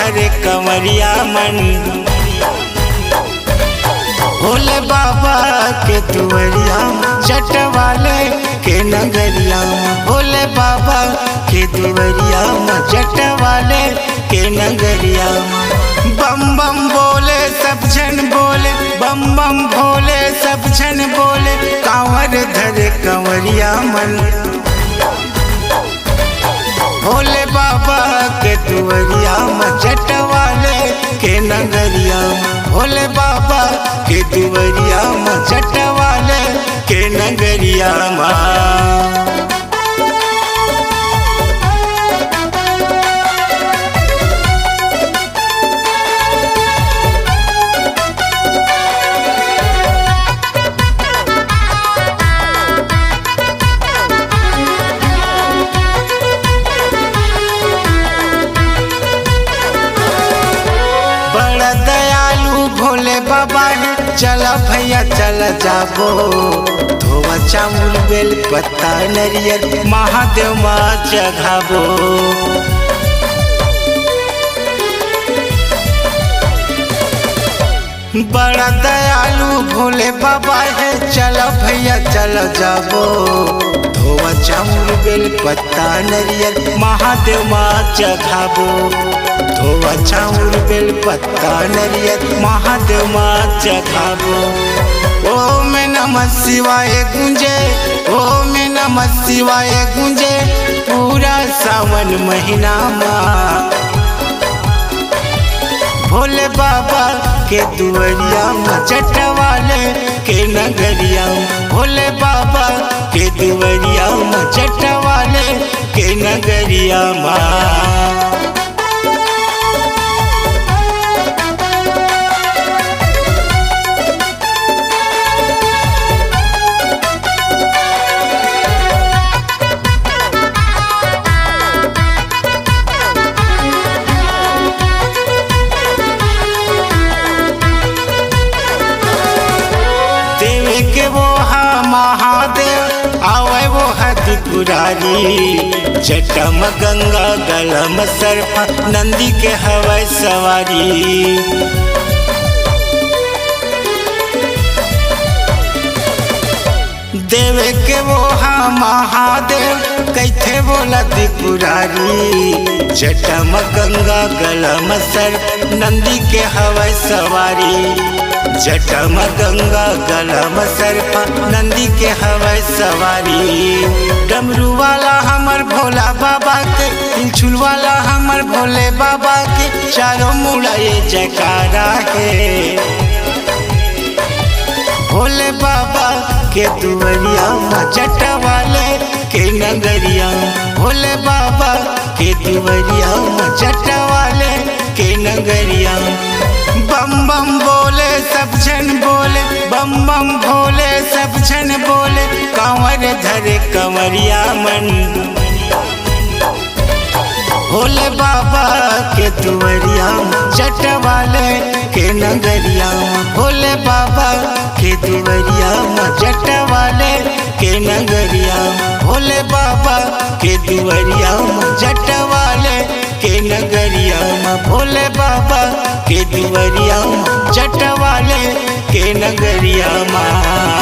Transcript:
धरे कंवरिया मन। भोले बाबा के दुवरिया जटवाले के नगरिया। भोले बाबा के दुवरिया जटवाले के नगरिया। बम बम बोले सब जन बोले, बम बम भोले सब जन बोले, कांवर धरे कंवरिया मन। भोले बाबा के दुवरिया जटवाले के नगरिया। भोले बाबा के दुवरिया जटवाले के नगरिया माँ। बड़ा दयालु भोले बाबा है, चला भैया चला जाबो। धोवा चावल बेल पत्ता नरियर महादेव माँ चढ़ाबो। बड़ा दयालु भोले बाबा है, चला भैया चला जाबो। धोवा चावल बेल पत्ता नरियर महादेव माँ चढ़ाबो। धोवा चाउर बेल पत्ता नरियर महादेव माँ चढ़ाबो। ओम नमः शिवाय गुंजे, ओम नमः शिवाय गुंजे, पूरा सावन महीना माँ। भोले बाबा के दुवरिया जटवाले के नगरिया। भोले बाबा के दुवरिया जटवाले के नगरिया माँ। के वो हा महादेव आवे वो है त्रिपुरारी। जटम गंगा गलम सर्प नंदी के हवै सवारी। देवे के वो हा महादेव कैथे बोला त्रिपुरारी। जटम गंगा गलम सर्प नंदी के हवै सवारी। जटम गंगा गलम सर्प नंदी के हवै सवारी। डमरू वाला हमर भोला बाबा के, त्रिशूल वाला हमर भोले बाबा के, चारों मुड़ा ये जयकारा है। भोले बाबा के दुवरिया जटवाले के नगरिया। भोले बाबा के दुवरिया जटवाले के नगरिया। बम बम बोले सब जन बोले, बम बम भोले सब जन बोले, कांवर धरे कंवरिया मन। भोले बाबा के दुवरिया जटवाले के नगरिया। भोले बाबा के दुवरिया जटवाले के नगरिया। भोले बाबा के दुवरिया जटवाले के नगरिया। भोले बाबा के दुवरिया जटवाले के नगरिया माँ।